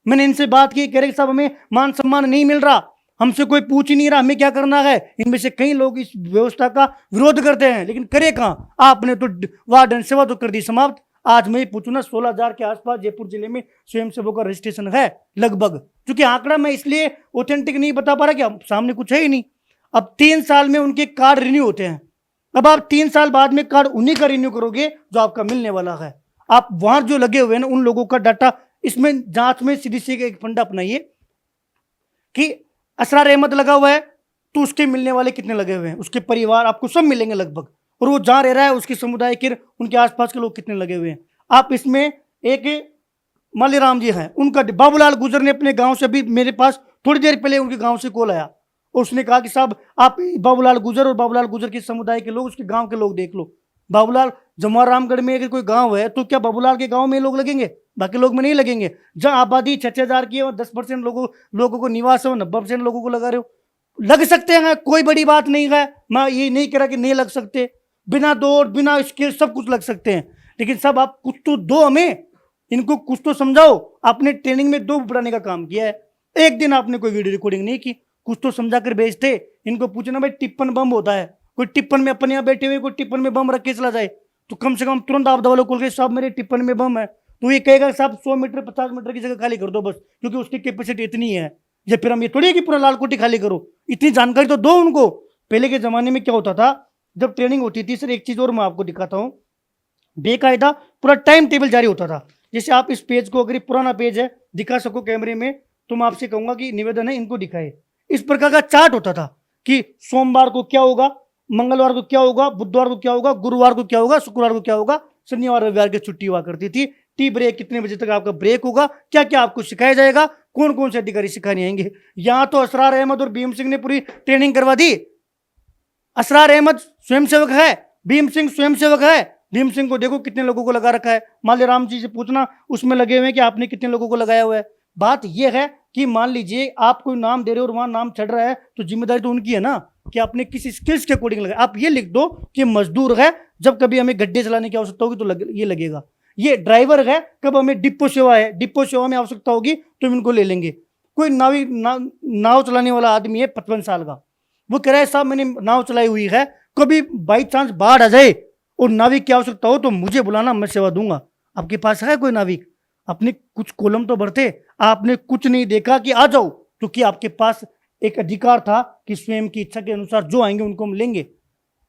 मैंने इनसे बात की, कह रहे साहब हमें मान सम्मान नहीं मिल रहा, हमसे कोई पूछ ही नहीं रहा, हमें क्या करना है। इनमें से कई लोग इस व्यवस्था का विरोध करते हैं, लेकिन करे कहां, आपने तो वार्डन सेवा तो कर दी समाप्त। आज मैं पूछू ना 16,000 के आसपास जयपुर जिले में स्वयंसेवकों का रजिस्ट्रेशन है लगभग, क्योंकि आंकड़ा मैं इसलिए ऑथेंटिक नहीं बता पा रहा कि सामने कुछ है ही नहीं। अब 3 साल में उनके कार्ड रिन्यू होते हैं। अब आप 3 साल बाद में कार्ड उन्हीं का रिन्यू करोगे जो आपका मिलने वाला है। आप वहां जो लगे हुए हैं ना उन लोगों का डाटा इसमें जांच में सीधी सी एक फंडा अपनाइए कि असरार अहमद लगा हुआ है तो उसके मिलने वाले कितने लगे हुए हैं, उसके परिवार आपको सब मिलेंगे लगभग, और वो जहां रह रहा है उसके समुदाय के उनके आसपास के लोग कितने लगे हुए हैं। आप इसमें एक मालीराम जी हैं, उनका बाबूलाल गुजर ने अपने गांव से, अभी मेरे पास थोड़ी देर पहले उनके गांव से कॉल आया और उसने कहा कि साहब आप बाबूलाल गुजर और बाबूलाल गुजर के समुदाय के लोग, उसके गांव के लोग देख लो। बाबूलाल जमुआरामगढ़ में अगर कोई गांव है तो क्या बाबूलाल के गांव में लोग लगेंगे, बाकी लोग में नहीं लगेंगे। जहां आबादी 6,000 की है और 10% लोगों को निवास है, 90% लोगों को लगा रहे हो। लग सकते हैं, कोई बड़ी बात नहीं है, मैं ये नहीं कह रहा कि नहीं लग सकते, बिना दौड़ बिना स्किल सब कुछ लग सकते हैं, लेकिन सब आप कुछ तो दो, हमें इनको कुछ तो समझाओ। आपने ट्रेनिंग में 2 बढ़ाने का काम किया है, एक दिन आपने कोई वीडियो रिकॉर्डिंग नहीं की, कुछ तो समझा कर भेजते। इनको पूछना भाई टिप्पण बम होता है, कोई टिप्पण में अपने यहाँ बैठे हुए कोई टिप्पण में बम रख के चला जाए तो कम से कम तुरंत आप दवा खोल के साहब मेरे टिप्पण में बम है, तो ये कहेगा साहब 100 मीटर 50 मीटर की जगह खाली कर दो बस, क्योंकि उसकी कैपेसिटी इतनी है। या फिर हम ये थोड़ी है कि पूरा लाल कोठी खाली करो, इतनी जानकारी तो दो उनको। पहले के जमाने में क्या होता था, जब ट्रेनिंग होती थी, सर एक चीज और मैं आपको दिखाता हूँ, बेकायदा पूरा टाइम टेबल जारी होता था। जैसे आप इस पेज को, अगर पुराना पेज है दिखा सको कैमरे में, तो मैं आपसे कहूंगा कि निवेदन है इनको दिखाए। इस प्रकार का चार्ट होता था कि सोमवार को क्या होगा, मंगलवार को क्या होगा, बुधवार को क्या होगा, गुरुवार को क्या होगा, शुक्रवार को क्या होगा, शनिवार रविवार की छुट्टी हुआ करती थी। टी ब्रेक कितने बजे तक आपका ब्रेक होगा, क्या क्या आपको सिखाया जाएगा, कौन कौन से अधिकारी सिखाने आएंगे। यहां तो असरार अहमद और भीम सिंह ने पूरी ट्रेनिंग करवा दी। असरार अहमद स्वयंसेवक है, भीम सिंह स्वयंसेवक है। भीम सिंह को देखो कितने लोगों को लगा रखा है, मालीराम जी से पूछना उसमें लगे हुए हैं कि आपने कितने लोगों को लगाया हुआ है। बात यह है कि मान लीजिए आप कोई नाम दे रहे हो और वहां नाम चढ़ रहा है, तो जिम्मेदारी तो उनकी है ना कि आपने किसी स्किल्स के अकॉर्डिंग लगाया। आप ये लिख दो कि मजदूर है, जब कभी हमें गड्ढे चलाने की आवश्यकता होगी तो ये लगेगा। ये ड्राइवर है, कब हमें डिपो सेवा है, डिपो सेवा में आवश्यकता होगी तो हम इनको ले लेंगे। कोई नाव चलाने वाला आदमी है 55 साल का, वो कह रहा है साहब मैंने नाव चलाई हुई है, कभी बाई चांस बाढ़ आ जाए और नाविक की आवश्यकता हो तो मुझे बुलाना, मैं सेवा दूंगा। आपके पास है कोई नाविक? अपने कुछ कॉलम तो भरते, आपने कुछ नहीं देखा कि आ जाओ, क्योंकि आपके पास एक अधिकार था कि स्वयं की इच्छा के अनुसार जो आएंगे उनको हम लेंगे।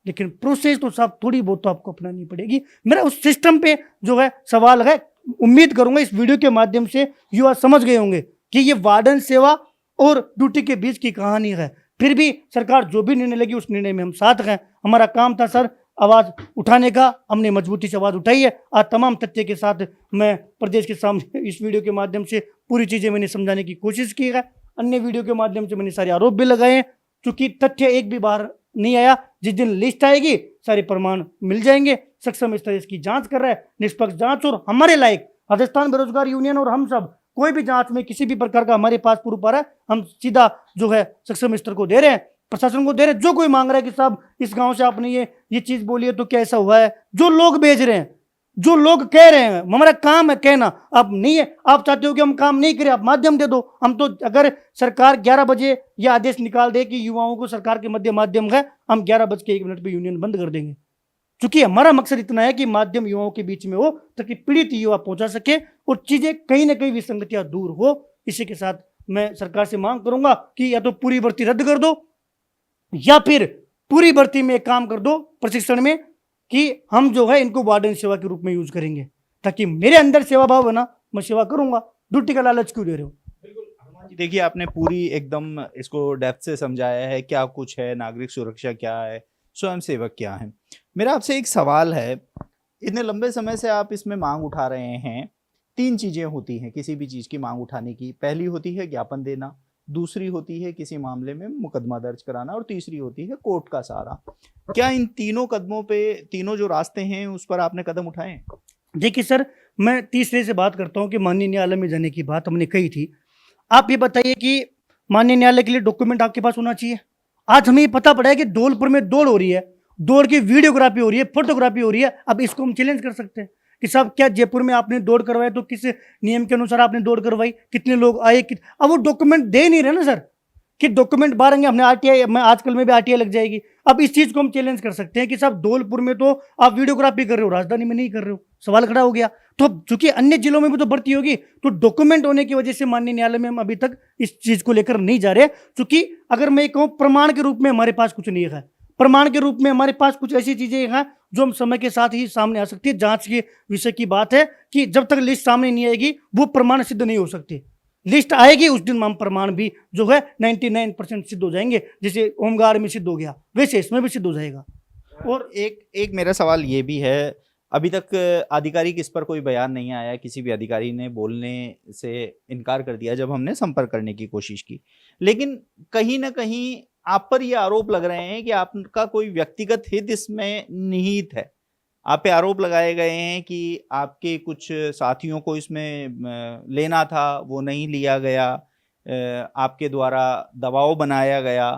लेकिन प्रोसेस तो साहब थोड़ी बहुत तो आपको अपनानी पड़ेगी। मेरा उस सिस्टम पे जो है सवाल है। उम्मीद करूंगा इस वीडियो के माध्यम से युवा समझ गए होंगे कि ये वार्डन सेवा और ड्यूटी के बीच की कहानी है। फिर भी सरकार जो भी निर्णय लेगी उस निर्णय में हम साथ हैं। हमारा काम था सर आवाज उठाने का, हमने मजबूती से आवाज उठाई है। आज तमाम तथ्य के साथ मैं प्रदेश के सामने इस वीडियो के माध्यम से पूरी चीजें मैंने समझाने की कोशिश की है। अन्य वीडियो के माध्यम से मैंने सारे आरोप भी लगाए हैं, क्योंकि तथ्य एक भी बाहर नहीं आया। जिस दिन लिस्ट आएगी सारे प्रमाण मिल जाएंगे। सक्षम स्तर इसकी जांच कर रहा है, निष्पक्ष जांच, और हमारे लायक राजस्थान बेरोजगार यूनियन और हम सब कोई भी जांच में किसी भी प्रकार का हमारे पास प्रूफ आ रहा है, हम सीधा जो है सक्षम स्तर को दे रहे हैं, प्रशासन को दे रहे हैं। जो कोई मांग रहा है कि साहब इस गांव से आपने ये चीज बोली है तो क्या ऐसा हुआ है, जो लोग भेज रहे हैं, जो लोग कह रहे हैं, हमारा काम है कहना। अब नहीं है, आप चाहते हो कि हम काम नहीं करें, आप माध्यम दे दो। हम तो अगर सरकार 11 बजे यह आदेश निकाल दे कि युवाओं को सरकार के मध्य माध्यम है, हम 11:01 पे यूनियन बंद कर देंगे। क्योंकि हमारा मकसद इतना है कि माध्यम युवाओं के बीच में हो ताकि पीड़ित युवा पहुंचा सके और चीजें कहीं ना कहीं विसंगतियां दूर हो। इसी के साथ मैं सरकार से मांग करूंगा कि या तो पूरी भर्ती रद्द कर दो या फिर पूरी भर्ती में एक काम कर दो प्रशिक्षण में कि हम जो है इनको वार्डन सेवा के रूप में यूज करेंगे, ताकि मेरे अंदर सेवा भाव बना, मैं सेवा करूंगा। ड्यूटी का लालच क्यों दे रहे हो? देखिए आपने पूरी एकदम इसको डेप्थ से समझाया है, क्या कुछ है, नागरिक सुरक्षा क्या है, स्वयं सेवक क्या है। मेरा आपसे एक सवाल है, इतने लंबे समय से आप इसमें मांग उठा रहे हैं। 3 चीजें होती हैं किसी भी चीज की मांग उठाने की। पहली होती है ज्ञापन देना, दूसरी होती है किसी मामले में मुकदमा दर्ज कराना, और तीसरी होती है कोर्ट का सहारा। क्या इन तीनों कदमों पे, तीनों जो रास्ते हैं उस पर आपने कदम उठाए? देखिए सर, मैं तीसरे से बात करता हूं कि माननीय न्यायालय में जाने की बात हमने कही थी। आप ये बताइए कि माननीय न्यायालय के लिए डॉक्यूमेंट आपके पास होना चाहिए। आज हमें पता पड़ा है कि धौलपुर में दौड़ हो रही है, दौड़ की वीडियोग्राफी हो रही है, फोटोग्राफी हो रही है। अब इसको हम चैलेंज कर सकते हैं कि साहब क्या जयपुर में आपने दौड़ करवाई तो किस नियम के अनुसार आपने दौड़ करवाई, कितने लोग आए, अब वो डॉक्यूमेंट दे नहीं रहे ना सर, कि डॉक्यूमेंट बाहर आएंगे, हमने आरटीआई, मैं आजकल में भी आरटीआई लग जाएगी। अब इस चीज को हम चैलेंज कर सकते हैं कि साहब धौलपुर में तो आप वीडियोग्राफी कर रहे हो, राजधानी में नहीं कर रहे हो, सवाल खड़ा हो गया। तो चूंकि अन्य जिलों में भी तो भर्ती होगी, तो डॉक्यूमेंट होने की वजह से माननीय न्यायालय में हम अभी तक इस चीज को लेकर नहीं जा रहे। क्योंकि अगर मैं कहूँ प्रमाण के रूप में हमारे पास कुछ नहीं है, प्रमाण के रूप में हमारे पास कुछ ऐसी चीजें हैं जो हम समय के साथ ही सामने आ सकती है। जांच के विषय की बात है कि जब तक लिस्ट सामने नहीं आएगी वो प्रमाण सिद्ध नहीं हो सकती। लिस्ट आएगी उस दिन हम प्रमाण भी जो है 99% सिद्ध हो जाएंगे। जैसे होमगार्ड में सिद्ध हो गया, वैसे इसमें भी सिद्ध हो जाएगा। और एक मेरा सवाल ये भी है, अभी तक आधिकारिक इस पर कोई बयान नहीं आया, किसी भी अधिकारी ने बोलने से इनकार कर दिया जब हमने संपर्क करने की कोशिश की। लेकिन कहीं न कहीं आप पर ये आरोप लग रहे हैं कि आपका कोई व्यक्तिगत हित इसमें निहित है। आप पे आरोप लगाए गए हैं कि आपके कुछ साथियों को इसमें लेना था, वो नहीं लिया गया, आपके द्वारा दबाव बनाया गया।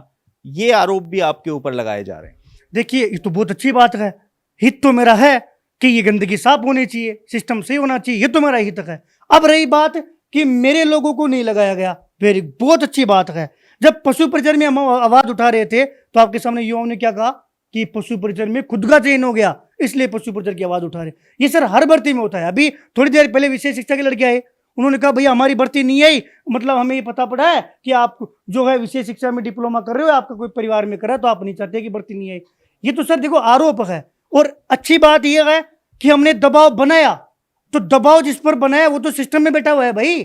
ये आरोप भी आपके ऊपर लगाए जा रहे हैं। देखिए, ये तो बहुत अच्छी बात है। हित तो मेरा है कि ये गंदगी साफ होनी चाहिए, सिस्टम सही होना चाहिए, ये तो मेरा हित है। अब रही बात कि मेरे लोगों को नहीं लगाया गया, वेरी बहुत अच्छी बात है। जब पशु परिचर में हम आवाज उठा रहे थे तो आपके सामने युवाओं ने क्या कहा कि पशु परिचर में खुद का चयन हो गया, इसलिए पशु परिचर की आवाज उठा रहे। ये सर हर भर्ती में होता है। अभी थोड़ी देर पहले विशेष शिक्षा के लड़के आए, उन्होंने कहा भैया हमारी भर्ती नहीं आई, मतलब हमें ये पता पड़ा है कि आप जो है विशेष शिक्षा में डिप्लोमा कर रहे हो, आपका कोई परिवार में कर रहा है, तो आप नहीं चाहते कि भर्ती नहीं आई। ये तो सर देखो आरोप है। और अच्छी बात यह है कि हमने दबाव बनाया, तो दबाव जिस पर बनाया वो तो सिस्टम में बैठा हुआ है भाई।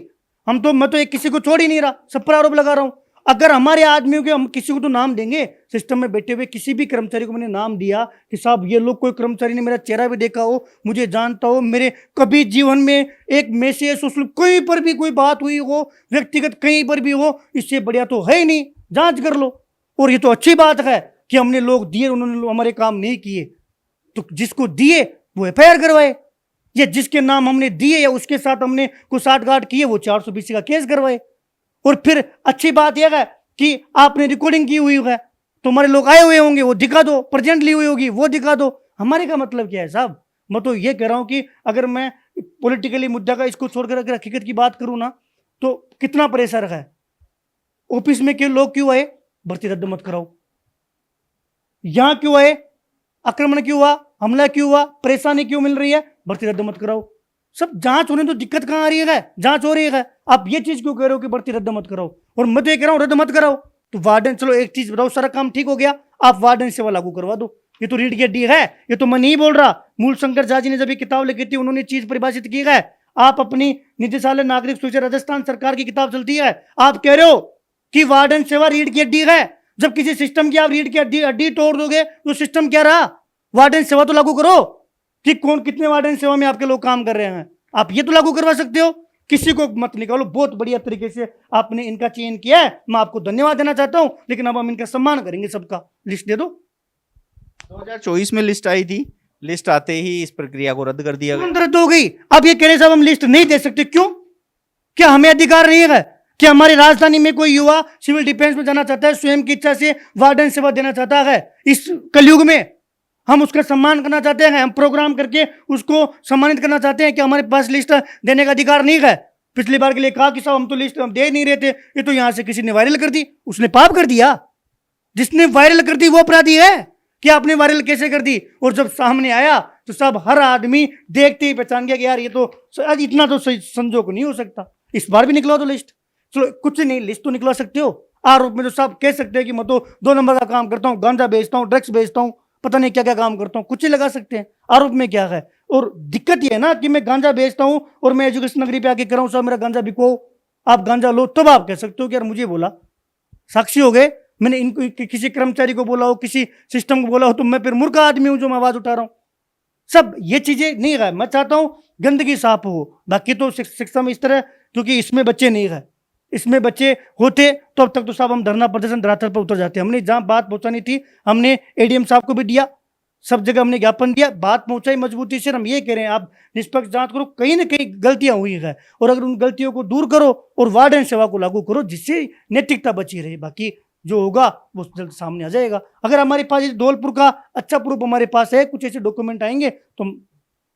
मैं तो एक किसी को छोड़ ही नहीं रहा, सब पर आरोप लगा रहा हूं। अगर हमारे आदमियों के हम किसी को तो नाम देंगे, सिस्टम में बैठे हुए किसी भी कर्मचारी को मैंने नाम दिया कि साहब ये लोग, कोई कर्मचारी ने मेरा चेहरा भी देखा हो, मुझे जानता हो, मेरे कभी जीवन में एक मैसेज सोशल कहीं पर भी कोई बात हुई हो, व्यक्तिगत कहीं पर भी हो, इससे बढ़िया तो है ही नहीं, जांच कर लो। और ये तो अच्छी बात है कि हमने लोग दिए, उन्होंने हमारे काम नहीं किए, तो जिसको दिए वो एफआईआर करवाए, या जिसके नाम हमने दिए या उसके साथ हमने कुछ साठगांठ किए वो 420 का केस करवाए। और फिर अच्छी बात यह है कि आपने रिकॉर्डिंग की हुई है, तुम्हारे लोग आए हुए होंगे, वो दिखा दो, प्रेजेंट ली हुई होगी वो दिखा दो। हमारे का मतलब क्या है साहब? मैं तो ये कह रहा हूं कि अगर मैं पॉलिटिकली मुद्दा का इसको छोड़कर अगर हकीकत की बात करूं ना, तो कितना प्रेशर है। ऑफिस में क्यों लोग क्यों आए, भर्ती रद्द मत कराओ। यहां क्यों आए, आक्रमण क्यों हुआ, हमला क्यों हुआ, परेशानी क्यों मिल रही है, भर्ती रद्द मत कराओ। सब जांच होने तो दिक्कत कहां आ रही है, जांच हो रही है। आप ये चीज क्यों कह रहे हो कि भर्ती रद्द मत कराओ? और मैं तो ये कह रहा हूं रद्द मत कराओ तो वार्डन, चलो एक चीज बताओ, सारा काम ठीक हो गया, आप वार्डन सेवा लागू करवा दो। ये तो रीढ़ की हड्डी है, ये तो मैं नहीं बोल रहा। मूल शंकर झा जी ने जब ये किताब लिखी थी उन्होंने चीज परिभाषित की है। आप अपनी निदेशालय नागरिक सुरक्षा राजस्थान सरकार की किताब चलती है, आप कह रहे हो कि वार्डन सेवा रीढ़ की हड्डी है। जब किसी सिस्टम की आप रीढ़ की हड्डी तोड़ दोगे तो सिस्टम क्या रहा? वार्डन सेवा तो लागू करो कि कौन कितने वार्डन सेवा में आपके लोग काम कर रहे हैं, आप ये तो लागू करवा सकते हो। किसी को मत निकालो। बहुत बढ़िया तरीके से आपने इनका चयन किया है, मैं आपको धन्यवाद देना चाहता हूं, लेकिन अब हम इनका सम्मान करेंगे। सबका लिस्ट दे दो। 2024 में लिस्ट आई थी, लिस्ट आते ही इस प्रक्रिया को रद्द कर दिया गया। रद्द हो गई। अब ये कह रहे साहब हम लिस्ट नहीं दे सकते, क्यों? क्या हमें अधिकार नहीं है कि हमारी राजधानी में कोई युवा सिविल डिफेंस में जाना चाहता है, स्वयं की इच्छा से वार्डन सेवा देना चाहता है, इस कलयुग में हम उसका सम्मान करना चाहते हैं, हम प्रोग्राम करके उसको सम्मानित करना चाहते हैं कि हमारे पास लिस्ट देने का अधिकार नहीं है। पिछली बार के लिए कहा कि साहब हम तो लिस्ट हम दे नहीं रहे थे, ये तो यहां से किसी ने वायरल कर दी, उसने पाप कर दिया। जिसने वायरल कर दी वो अपराधी है कि आपने वायरल कैसे कर दी। और जब सामने आया तो सब हर आदमी देखते ही पहचान गया कि यार ये तो इतना तो संजोग नहीं हो सकता। इस बार भी निकला तो लिस्ट, चलो कुछ नहीं, लिस्ट तो निकला सकते हो। आरोप में तो सब कह सकते हैं कि मैं तो 2 नंबर का काम करता हूं, गांजा बेचता हूं, ड्रग्स बेचता हूं, पता नहीं क्या क्या काम करता हूं, कुछ ही लगा सकते हैं। आरोप में क्या है? और दिक्कत यह है ना कि मैं गांजा बेचता हूं और मैं एजुकेशन नगरी पे आके कर रहा हूं साहब मेरा गांजा बिको, आप गांजा लो, तब आप कह सकते हो कि यार मुझे बोला, साक्षी हो गए, मैंने इनको किसी कर्मचारी को बोला हो, किसी सिस्टम को बोला हो, तो मैं फिर मूर्ख आदमी हूं जो मैं आवाज उठा रहा हूं। सब ये चीजें नहीं है। मैं चाहता हूं गंदगी साफ हो। बाकी तो शिक्षा में इस तरह, क्योंकि इसमें बच्चे नहीं है, इसमें बच्चे होते तो अब तक तो साहब हम धरना प्रदर्शन धरातल पर उतर जाते। हमने जहां बात पहुंचानी थी हमने एडीएम साहब को भी दिया, सब जगह हमने ज्ञापन दिया, बात पहुंचाई मजबूती से। हम ये कह रहे हैं आप निष्पक्ष जांच करो, कहीं ना कहीं गलतियां हुई है, और अगर उन गलतियों को दूर करो और वार्डन सेवा को लागू करो जिससे नैतिकता बची रहे। बाकी जो होगा वो जल्द सामने आ जाएगा। अगर हमारे पास धौलपुर का अच्छा प्रूफ हमारे पास है, कुछ ऐसे डॉक्यूमेंट आएंगे तो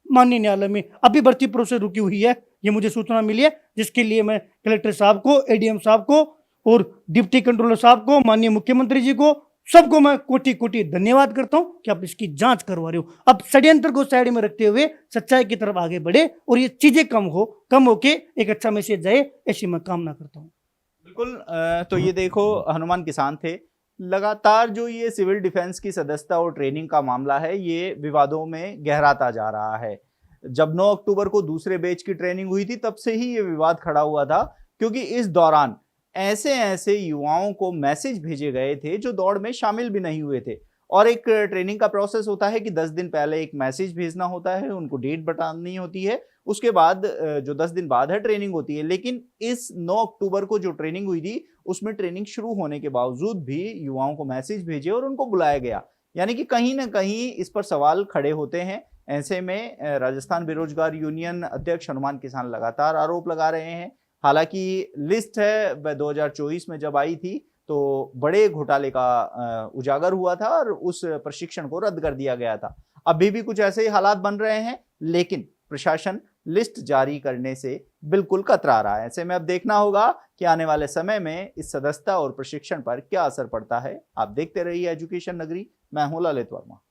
माननीय न्यायालय में अभी भर्ती प्रोसेस रुकी हुई है, ये मुझे सूचना मिली है, जिसके लिए मैं कलेक्टर साहब को, एडीएम साहब को और डिप्टी कंट्रोलर साहब को, माननीय मुख्यमंत्री जी को, सबको मैं कोटि कोटि धन्यवाद करता हूं कि आप इसकी जांच करवा रहे हो। अब षड्यंत्र को साइड में रखते हुए सच्चाई की तरफ आगे बढ़े और ये चीजें कम होके एक अच्छा मैसेज जाए, ऐसी मैं कामना करता हूं। बिल्कुल। तो ये देखो, हनुमान किसान थे। लगातार जो ये सिविल डिफेंस की सदस्यता और ट्रेनिंग का मामला है, ये विवादों में गहराता जा रहा है। जब 9 अक्टूबर को दूसरे बैच की ट्रेनिंग हुई थी तब से ही ये विवाद खड़ा हुआ था, क्योंकि इस दौरान ऐसे युवाओं को मैसेज भेजे गए थे जो दौड़ में शामिल भी नहीं हुए थे, और एक ट्रेनिंग का प्रोसेस होता है कि 10 दिन पहले एक मैसेज भेजना होता है, उनको डेट बतानी होती है, उसके बाद जो 10 दिन बाद है ट्रेनिंग होती है। लेकिन इस 9 अक्टूबर को जो ट्रेनिंग हुई थी, उसमें ट्रेनिंग शुरू होने के बावजूद भी युवाओं को मैसेज भेजे और उनको बुलाया गया, यानी कि कहीं ना कहीं इस पर सवाल खड़े होते हैं। ऐसे में राजस्थान बेरोजगार यूनियन अध्यक्ष हनुमान किसान लगातार आरोप लगा रहे हैं। हालांकि लिस्ट है वह 2024 में जब आई थी तो बड़े घोटाले का उजागर हुआ था और उस प्रशिक्षण को रद्द कर दिया गया था। अभी भी कुछ ऐसे ही हालात बन रहे हैं, लेकिन प्रशासन लिस्ट जारी करने से बिल्कुल कतरा रहा है। ऐसे में अब देखना होगा कि आने वाले समय में इस सदस्यता और प्रशिक्षण पर क्या असर पड़ता है। आप देखते रहिए एजुकेशन नगरी। मैं हूं ललित वर्मा।